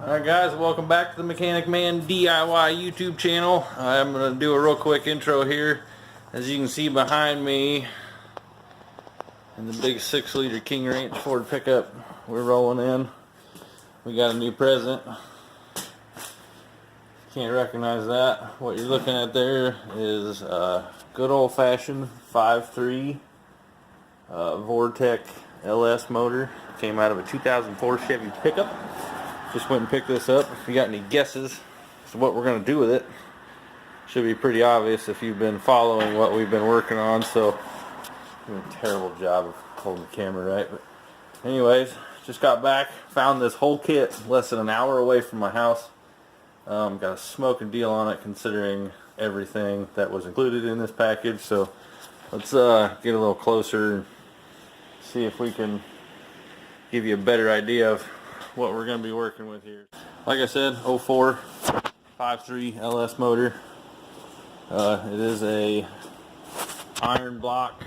Alright guys, welcome back to the Mechanic Man DIY YouTube channel. I'm going to do a real quick intro here. As you can see behind me in the big 6-liter King Ranch Ford pickup we're rolling in, we got a new present. Can't recognize that. What you're looking at there is a good old-fashioned 5.3 Vortec LS motor. Came out of a 2004 Chevy pickup. Just went and picked this up. If you got any guesses as to what we're going to do with it, should be pretty obvious if you've been following what we've been working on. So, doing a terrible job of holding the camera right. But anyways, just got back, found this whole kit less than an hour away from my house. Got a smoking deal on it considering everything that was included in this package. So let's get a little closer and see if we can give you a better idea of what we're going to be working with here. Like I said, 04 5.3 LS motor. It is a iron block.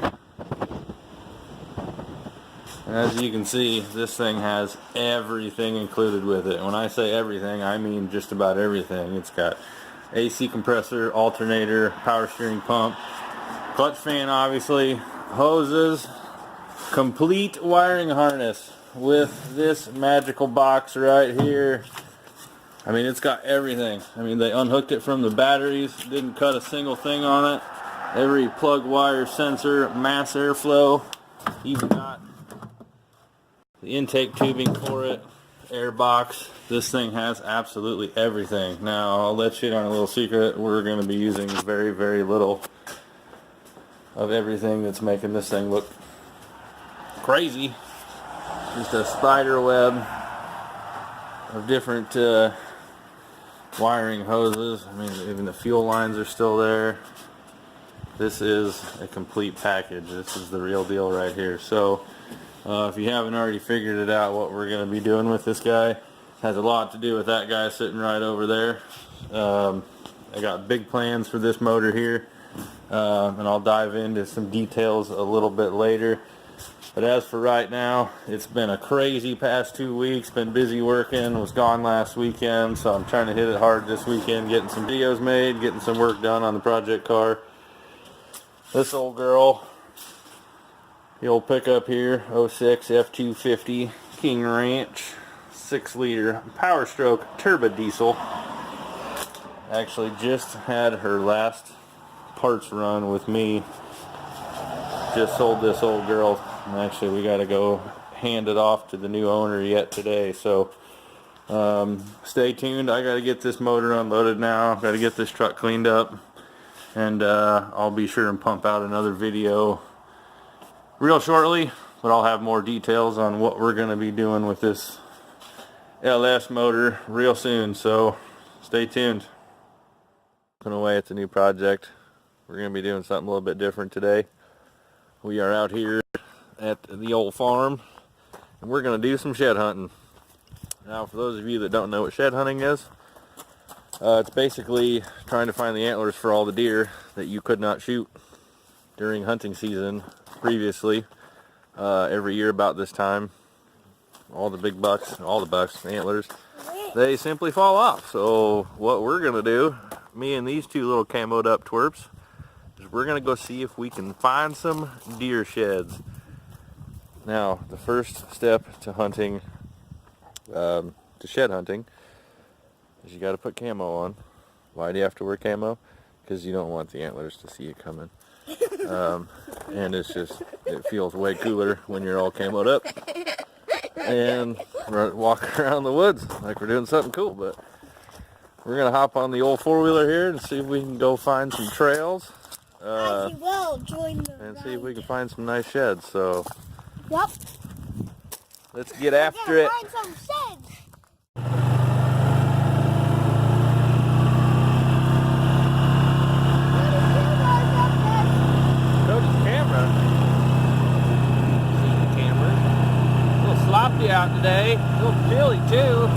And as you can see, this thing has everything included with it. When I say everything, I mean just about everything. It's got AC compressor, alternator, power steering pump, clutch fan obviously, hoses, complete wiring harness with this magical box right here. I mean, it's got everything. I mean, they unhooked it from the batteries, didn't cut a single thing on it. Every plug, wire, sensor, mass airflow, even got the intake tubing for it, air box. This thing has absolutely everything. Now, I'll let you in on a little secret. We're going to be using very, very little of everything that's making this thing look crazy. Just a spider web of different wiring hoses. I mean, even the fuel lines are still there. This is a complete package. This is the real deal right here. So if you haven't already figured it out, what we're going to be doing with this guy has a lot to do with that guy sitting right over there. I got big plans for this motor here, and I'll dive into some details a little bit later. But as for right now, it's been a crazy past 2 weeks. Been busy working. Was gone last weekend, so I'm trying to hit it hard this weekend, getting some videos made, getting some work done on the project car. This old girl, the old pickup here, 06 F250 King Ranch 6-liter Power Stroke turbo diesel. Actually just had her last parts run with me. Just sold this old girl. Actually, we got to go hand it off to the new owner yet today. So stay tuned. I got to get this motor unloaded now. Got to get this truck cleaned up, and I'll be sure and pump out another video real shortly. But I'll have more details on what we're going to be doing with this LS motor real soon. So stay tuned. Looking away at the new project. We're going to be doing something a little bit different today. We are out here at the old farm, and we're going to do some shed hunting. Now, for those of you that don't know what shed hunting is, it's basically trying to find the antlers for all the deer that you could not shoot during hunting season previously. Every year about this time, all the big bucks, all the bucks, antlers, they simply fall off. So what we're going to do, me and these two little camoed up twerps, is we're going to go see if we can find some deer sheds. Now, the first step to hunting, to shed hunting, is you got to put camo on. Why do you have to wear camo? Because you don't want the antlers to see you coming. And it's just, it feels way cooler when you're all camoed up and walking around the woods like we're doing something cool. But we're going to hop on the old four-wheeler here and see if we can go find some trails. And see if we can find some nice sheds. So yep. Let's get after it. Find some sheds. Coach's camera. See the camera. A little sloppy out today. A little chilly too.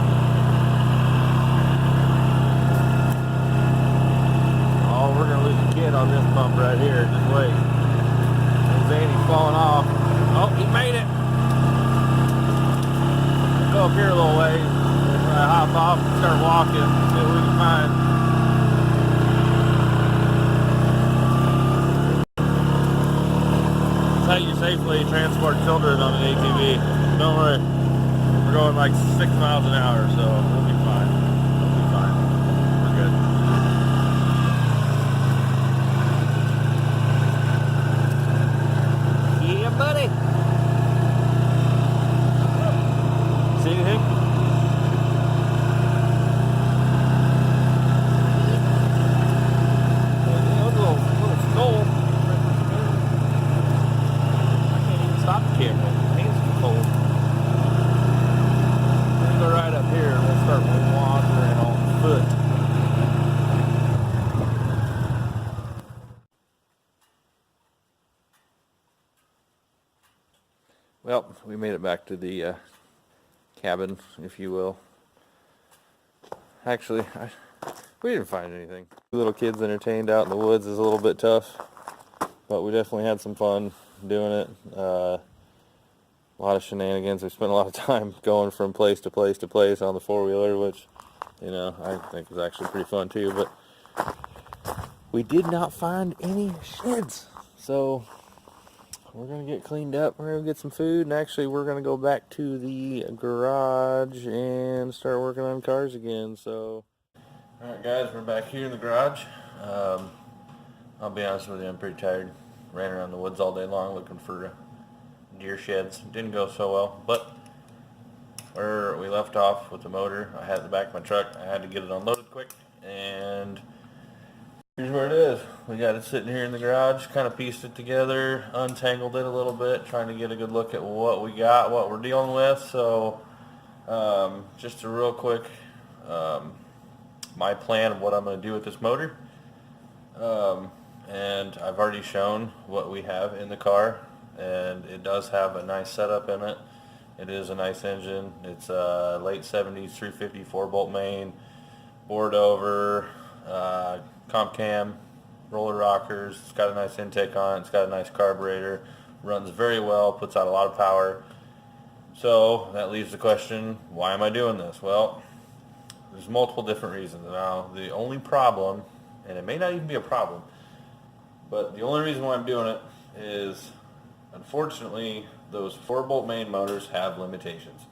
Oh, we're gonna lose a kid on this bump right here. Just wait. Zanny's falling off. Oh, he made it. Go up here a little ways. I hop off and start walking, see what we can find. That's how you safely transport children on an ATV. Don't worry, we're going like 6 miles an hour, so we'll be fine. We'll be fine. We're good. Yeah, buddy. See anything? A little skull. I can't even stop the camera. My hands are cold. Let's go right up here and we'll start wandering on foot. Well, we made it back to the cabin, if you will. Actually, we didn't find anything. Little kids entertained out in the woods is a little bit tough, but we definitely had some fun doing it. A lot of shenanigans. We spent a lot of time going from place to place to place on the four-wheeler, which, you know, I think was actually pretty fun too, but we did not find any sheds. So we're going to get cleaned up, we're going to get some food, and actually we're going to go back to the garage and start working on cars again. So, alright guys, we're back here in the garage. I'll be honest with you, I'm pretty tired. Ran around the woods all day long looking for deer sheds. Didn't go so well, but where we left off with the motor, I had it in the back of my truck. I had to get it unloaded quick, and here's where it is. We got it sitting here in the garage, kind of pieced it together, untangled it a little bit, trying to get a good look at what we got, what we're dealing with. So just a real quick, my plan of what I'm going to do with this motor. And I've already shown what we have in the car, and it does have a nice setup in it. It is a nice engine. It's a late 70s 350 4-bolt main, bored over, comp cam, roller rockers. It's got a nice intake on it. It's got a nice carburetor. Runs very well, puts out a lot of power. So that leaves the question, why am I doing this? Well, there's multiple different reasons. Now, the only problem, and it may not even be a problem, but the only reason why I'm doing it is, unfortunately, those 4-bolt main motors have limitations.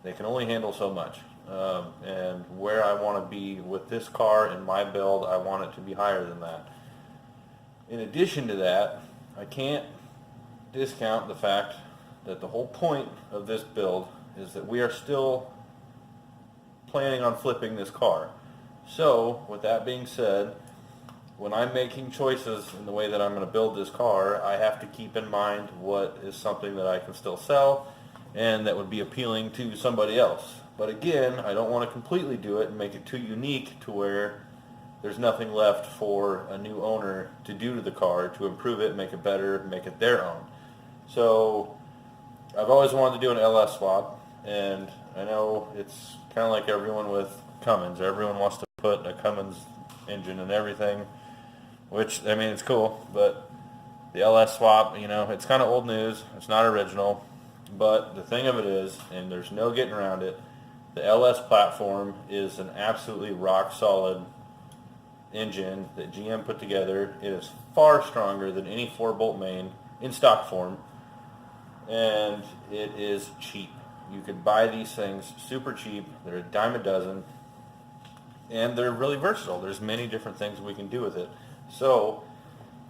They can only handle so much. And where I want to be with this car and my build, I want it to be higher than that. In addition to that, I can't discount the fact that the whole point of this build is that we are still planning on flipping this car. So, with that being said, when I'm making choices in the way that I'm going to build this car, I have to keep in mind what is something that I can still sell and that would be appealing to somebody else. But again, I don't want to completely do it and make it too unique to where there's nothing left for a new owner to do to the car to improve it, make it better, make it their own. So I've always wanted to do an LS swap, and I know it's kind of like everyone with Cummins. Everyone wants to put a Cummins engine in everything, which, I mean, it's cool, but the LS swap, you know, it's kind of old news. It's not original, but the thing of it is, and there's no getting around it, the LS platform is an absolutely rock solid engine that GM put together. It is far stronger than any 4-bolt main in stock form, and it is cheap. You could buy these things super cheap. They're a dime a dozen, and they're really versatile. There's many different things we can do with it. So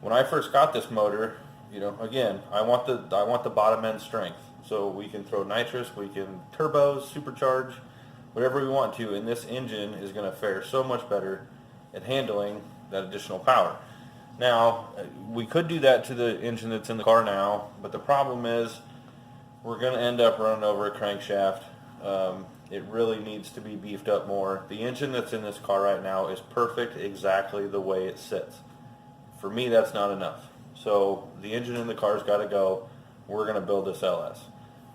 when I first got this motor, you know, again, I want the bottom end strength. So we can throw nitrous, we can turbos, supercharge, whatever we want to, and this engine is going to fare so much better at handling that additional power. Now, we could do that to the engine that's in the car now, but the problem is we're going to end up running over a crankshaft. It really needs to be beefed up more. The engine that's in this car right now is perfect exactly the way it sits. For me, that's not enough. So the engine in the car's got to go. We're going to build this LS.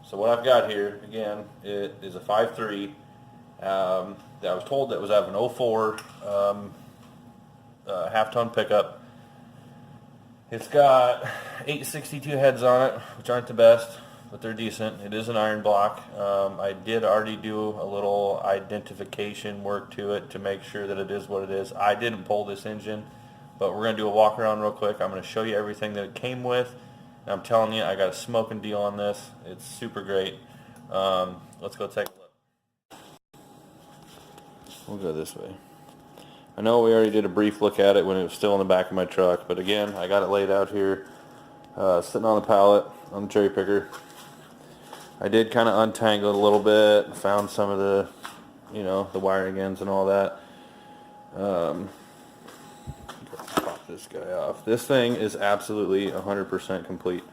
So what I've got here, again, it is a 5.3 that I was told that was out of an 04 half-ton pickup. It's got 862 heads on it, which aren't the best, but they're decent. It is an iron block. I did already do a little identification work to it to make sure that it is what it is. I didn't pull this engine, but we're going to do a walk around real quick. I'm going to show you everything that it came with. And I'm telling you, I got a smoking deal on this. It's super great. Let's go take a look. We'll go this way. I know we already did a brief look at it when it was still in the back of my truck, but again, I got it laid out here, sitting on the pallet on the cherry picker. I did kind of untangle it a little bit, found some of the, you know, the wiring ends and all that. Pop this guy off. This thing is absolutely 100% complete.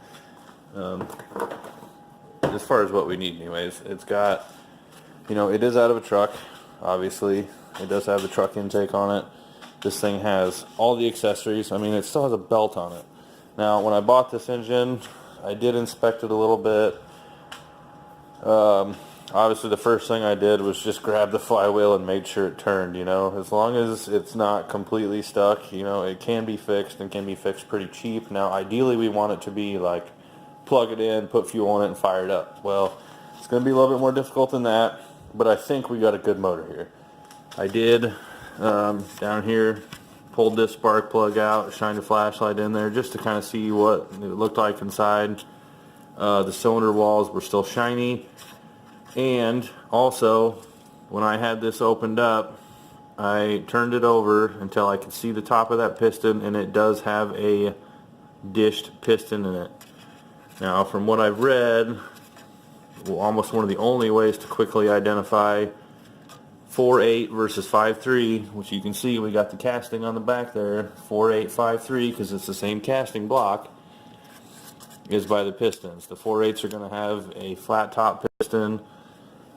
As far as what we need anyways. It's got, you know, it is out of a truck, obviously. It does have the truck intake on it. This thing has all the accessories. I mean, it still has a belt on it. Now, when I bought this engine, I did inspect it a little bit. Obviously, the first thing I did was just grab the flywheel and made sure it turned, you know. As long as it's not completely stuck, you know, it can be fixed and can be fixed pretty cheap. Now, ideally, we want it to be like, plug it in, put fuel in it, and fire it up. Well, it's going to be a little bit more difficult than that, but I think we got a good motor here. I did, down here, pulled this spark plug out, shined a flashlight in there just to kind of see what it looked like inside. The cylinder walls were still shiny, and also when I had this opened up, I turned it over until I could see the top of that piston, and it does have a dished piston in it. Now, from what I've read, well, almost one of the only ways to quickly identify 4.8 versus 5.3, which you can see we got the casting on the back there, 4.8, 5.3, because it's the same casting block, is by the pistons. The 4.8s are going to have a flat top piston,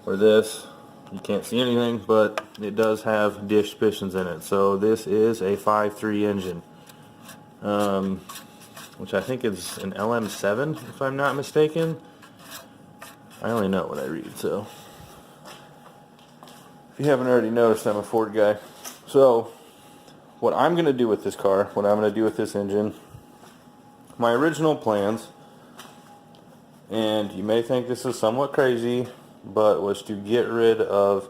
or this, you can't see anything, but it does have dished pistons in it. So this is a 5.3 engine, which I think is an LM7, if I'm not mistaken. I only know what I read, so if you haven't already noticed, I'm a Ford guy. So what I'm going to do with this car, what I'm going to do with this engine, my original plans, and you may think this is somewhat crazy, but was to get rid of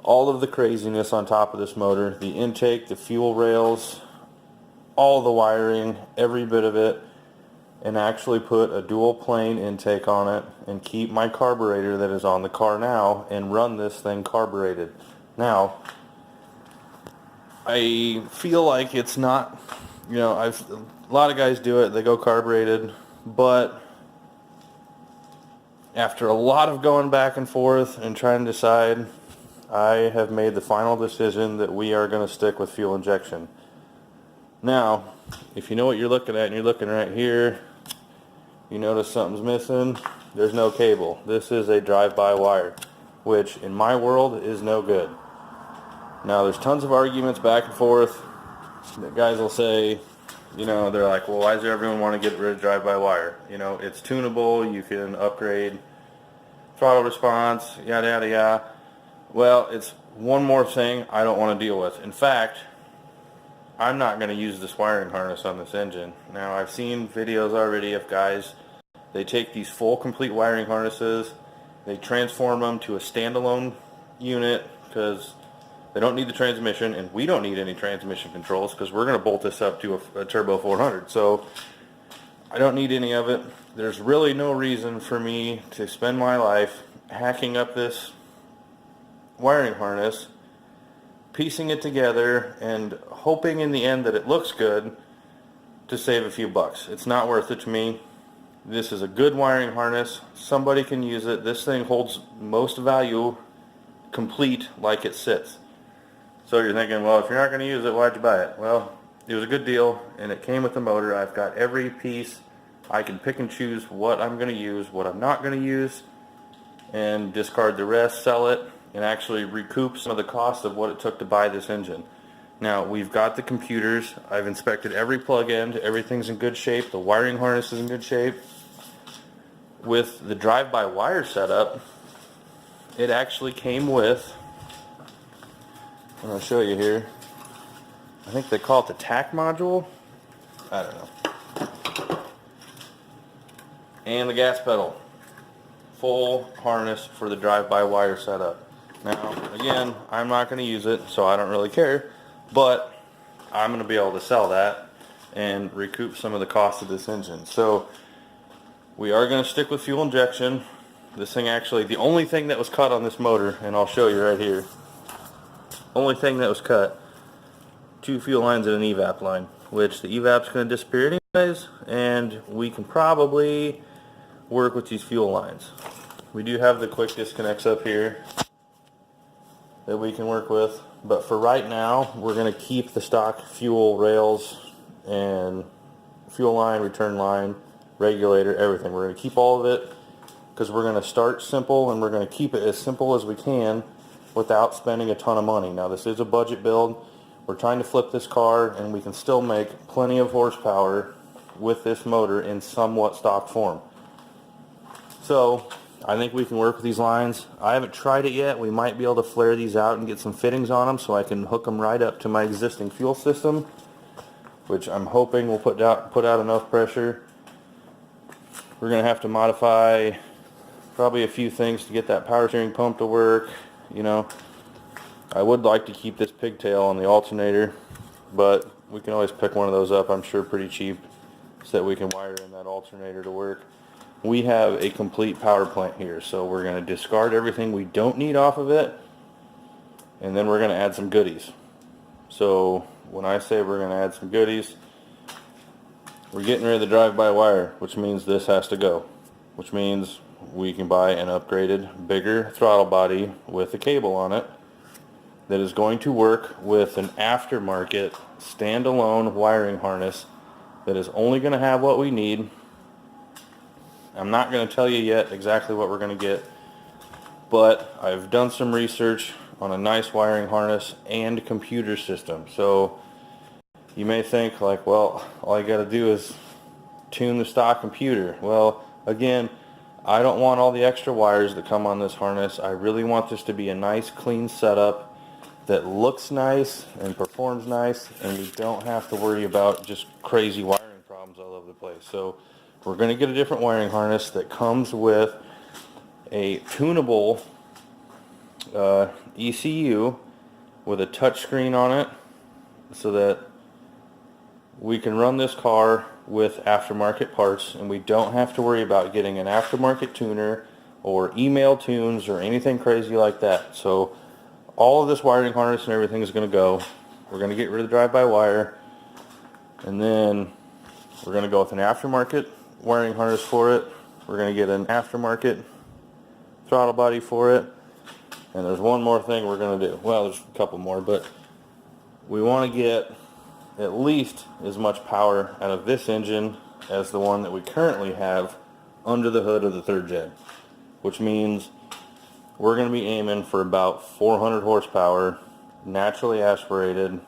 all of the craziness on top of this motor, the intake, the fuel rails, all the wiring, every bit of it, and actually put a dual plane intake on it and keep my carburetor that is on the car now and run this thing carbureted. Now, I feel like it's not, you know, a lot of guys do it, they go carbureted, but after a lot of going back and forth and trying to decide, I have made the final decision that we are going to stick with fuel injection. Now, if you know what you're looking at and you're looking right here, you notice something's missing. There's no cable. This is a drive-by wire, which in my world is no good. Now, there's tons of arguments back and forth. The guys will say, you know, they're like, well, why does everyone want to get rid of drive-by wire? You know, it's tunable, you can upgrade throttle response, yada, yada, yada. Well, it's one more thing I don't want to deal with. In fact, I'm not going to use this wiring harness on this engine. Now, I've seen videos already of guys, they take these full complete wiring harnesses, they transform them to a standalone unit because they don't need the transmission, and we don't need any transmission controls because we're going to bolt this up to a turbo 400. So I don't need any of it. There's really no reason for me to spend my life hacking up this wiring harness, piecing it together, and hoping in the end that it looks good to save a few bucks. It's not worth it to me. This is a good wiring harness. Somebody can use it. This thing holds most value complete like it sits. So you're thinking, well, if you're not going to use it, why'd you buy it? Well, it was a good deal, and it came with the motor. I've got every piece. I can pick and choose what I'm going to use, what I'm not going to use, and discard the rest, sell it, and actually recoup some of the cost of what it took to buy this engine. Now, we've got the computers. I've inspected every plug-in. Everything's in good shape. The wiring harness is in good shape. With the drive-by wire setup, it actually came with, I'm going to show you here, I think they call it the TAC module. I don't know. And the gas pedal. full harness for the drive-by-wire setup. Now, again, I'm not going to use it, so I don't really care, but I'm going to be able to sell that and recoup some of the cost of this engine. So we are going to stick with fuel injection. This thing actually, the only thing that was cut on this motor, and I'll show you right here, only thing that was cut, 2 fuel lines and an evap line, which the evap's going to disappear anyways, and we can probably work with these fuel lines. We do have the quick disconnects up here that we can work with, but for right now we're going to keep the stock fuel rails and fuel line, return line, regulator, everything. We're going to keep all of it because we're going to start simple and we're going to keep it as simple as we can without spending a ton of money. Now this is a budget build. We're trying to flip this car and we can still make plenty of horsepower with this motor in somewhat stock form. So I think we can work with these lines. I haven't tried it yet. We might be able to flare these out and get some fittings on them so I can hook them right up to my existing fuel system, which I'm hoping will put out enough pressure. We're going to have to modify probably a few things to get that power steering pump to work. You know, I would like to keep this pigtail on the alternator, but we can always pick one of those up, I'm sure, pretty cheap, so that we can wire in that alternator to work. We have a complete power plant here, so we're going to discard everything we don't need off of it, and then we're going to add some goodies. So when I say we're going to add some goodies, we're getting rid of the drive-by-wire, which means this has to go, which means we can buy an upgraded, bigger throttle body with a cable on it that is going to work with an aftermarket standalone wiring harness that is only going to have what we need. I'm not going to tell you yet exactly what we're going to get, but I've done some research on a nice wiring harness and computer system. So you may think like, well, all I got to do is tune the stock computer. Well, again, I don't want all the extra wires that come on this harness. I really want this to be a nice, clean setup that looks nice and performs nice, and we don't have to worry about just crazy wiring problems all over the place. So we're going to get a different wiring harness that comes with a tunable ECU with a touch screen on it, so that we can run this car with aftermarket parts, and we don't have to worry about getting an aftermarket tuner or email tunes or anything crazy like that. So all of this wiring harness and everything is going to go. We're going to get rid of the drive-by-wire, and then we're going to go with an aftermarket wiring harness for it. We're going to get an aftermarket throttle body for it, and there's one more thing we're going to do. Well, there's a couple more, but we want to get at least as much power out of this engine as the one that we currently have under the hood of the 3rd gen, which means we're going to be aiming for about 400 horsepower naturally aspirated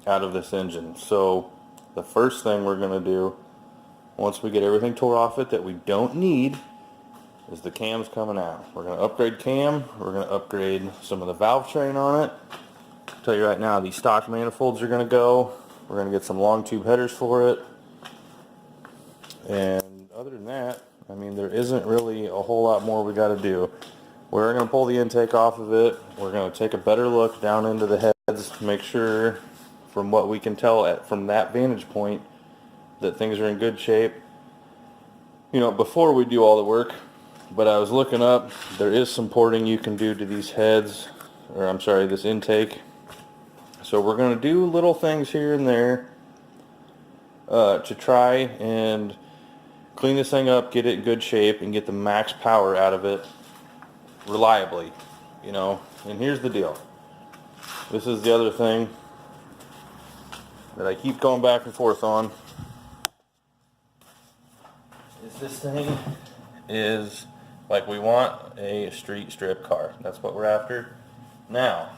out of this engine. So the first thing we're going to do, once we get everything tore off it that we don't need, is the cams coming out. We're going to upgrade cam. We're going to upgrade some of the valve train on it. I'll tell you right now, these stock manifolds are going to go. We're going to get some long tube headers for it. And other than that, I mean, there isn't really a whole lot more we got to do. We're going to pull the intake off of it. We're going to take a better look down into the heads, make sure from what we can tell from that vantage point that things are in good shape, you know, before we do all the work. But I was looking up, there is some porting you can do to these heads, or I'm sorry, this intake. So we're going to do little things here and there to try and clean this thing up, get it in good shape, and get the max power out of it reliably, you know. And here's the deal. This is the other thing that I keep going back and forth on. Is this thing is like, we want a street strip car. That's what we're after. Now,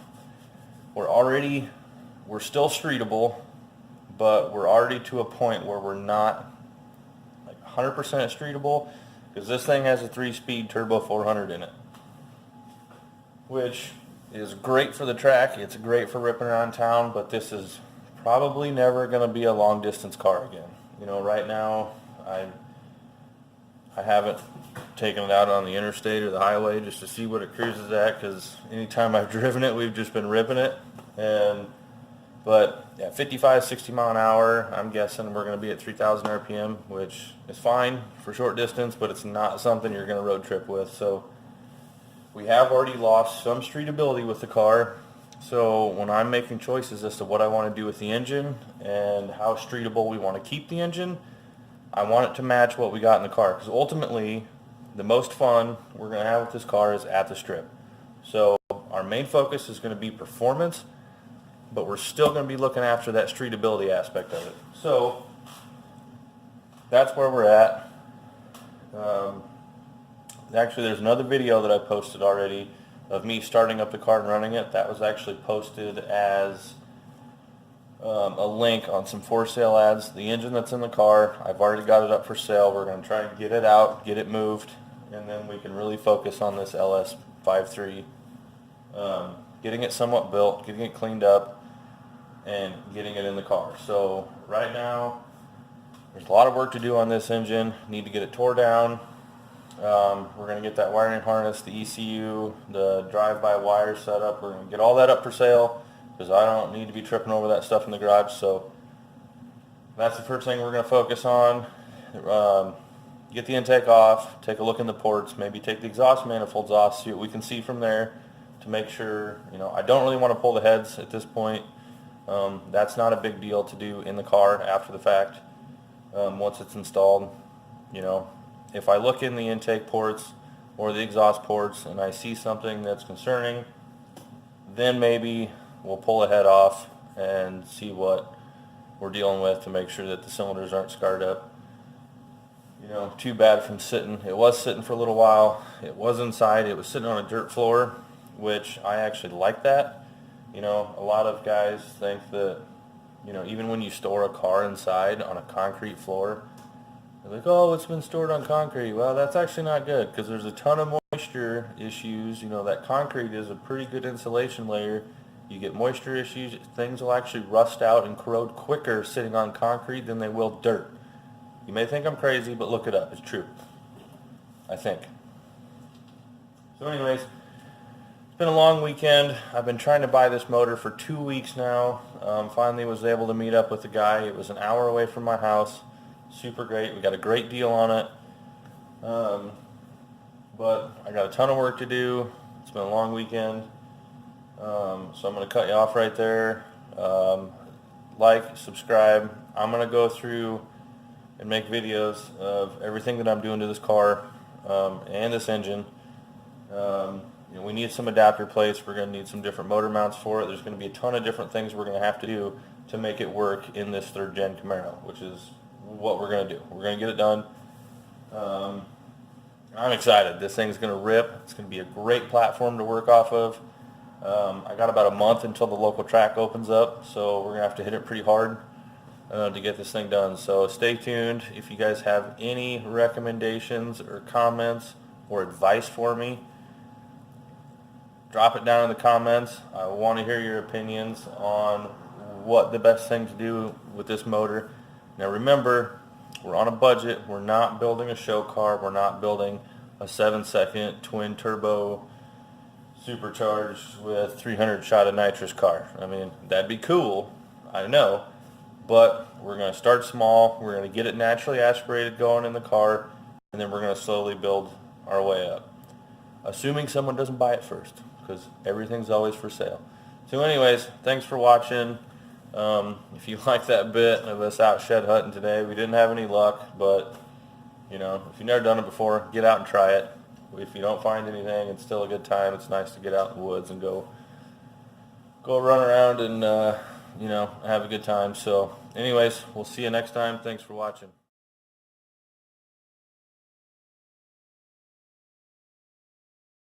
we're still streetable, but we're already to a point where we're not like 100% streetable, because this thing has a 3-speed turbo 400 in it, which is great for the track. It's great for ripping around town, but this is probably never going to be a long distance car again. You know, right now I haven't taken it out on the interstate or the highway just to see what it cruises at, because anytime I've driven it, we've just been ripping it. But yeah, 55, 60 mile an hour, I'm guessing we're going to be at 3,000 RPM, which is fine for short distance, but it's not something you're going to road trip with. So we have already lost some streetability with the car. So when I'm making choices as to what I want to do with the engine and how streetable we want to keep the engine, I want it to match what we got in the car, because ultimately the most fun we're going to have with this car is at the strip. So our main focus is going to be performance, but we're still going to be looking after that streetability aspect of it. So that's where we're at. Actually, there's another video that I posted already of me starting up the car and running it. That was actually posted as a link on some for sale ads. The engine that's in the car, I've already got it up for sale. We're going to try and get it out, get it moved, and then we can really focus on this LS53. Getting it somewhat built, getting it cleaned up, and getting it in the car. So right now, there's a lot of work to do on this engine. Need to get it tore down. We're going to get that wiring harness, the ECU, the drive-by wire set up. We're going to get all that up for sale, because I don't need to be tripping over that stuff in the garage. So that's the first thing we're going to focus on. Get the intake off, take a look in the ports, maybe take the exhaust manifolds off, see what we can see from there to make sure, I don't really want to pull the heads at this point. That's not a big deal to do in the car after the fact. Once it's installed, if I look in the intake ports or the exhaust ports and I see something that's concerning, then maybe we'll pull the head off and see what we're dealing with to make sure that the cylinders aren't scarred up. Too bad from sitting. It was sitting for a little while. It was inside. It was sitting on a dirt floor, which I actually like that. A lot of guys think that, even when you store a car inside on a concrete floor, they're like, oh, it's been stored on concrete. Well, that's actually not good, because there's a ton of moisture issues. That concrete is a pretty good insulation layer. You get moisture issues, things will actually rust out and corrode quicker sitting on concrete than they will dirt. You may think I'm crazy, but look it up. It's true, I think. So anyways, it's been a long weekend. I've been trying to buy this motor for 2 weeks now. Finally was able to meet up with the guy. It was an hour away from my house. Super great. We got a great deal on it. But I got a ton of work to do. It's been a long weekend. So I'm going to cut you off right there. Like, subscribe. I'm going to go through and make videos of everything that I'm doing to this car and this engine. We need some adapter plates. We're going to need some different motor mounts for it. There's going to be a ton of different things we're going to have to do to make it work in this 3rd Gen Camaro, which is what we're going to do. We're going to get it done. I'm excited. This thing's going to rip. It's going to be a great platform to work off of. I got about a month until the local track opens up, so we're going to have to hit it pretty hard to get this thing done. So stay tuned. If you guys have any recommendations or comments or advice for me, drop it down in the comments. I want to hear your opinions on what the best thing to do with this motor. Now remember, we're on a budget. We're not building a show car. We're not building a 7-second twin turbo supercharged with 300 shot of nitrous car. I mean, that'd be cool, I know, but we're going to start small. We're going to get it naturally aspirated going in the car, and then we're going to slowly build our way up, assuming someone doesn't buy it first, because everything's always for sale. So anyways, thanks for watching. If you like that bit of us out shed hunting today, we didn't have any luck, but if you've never done it before, get out and try it. If you don't find anything, it's still a good time. It's nice to get out in the woods and go run around and have a good time. So anyways, we'll see you next time. Thanks for watching.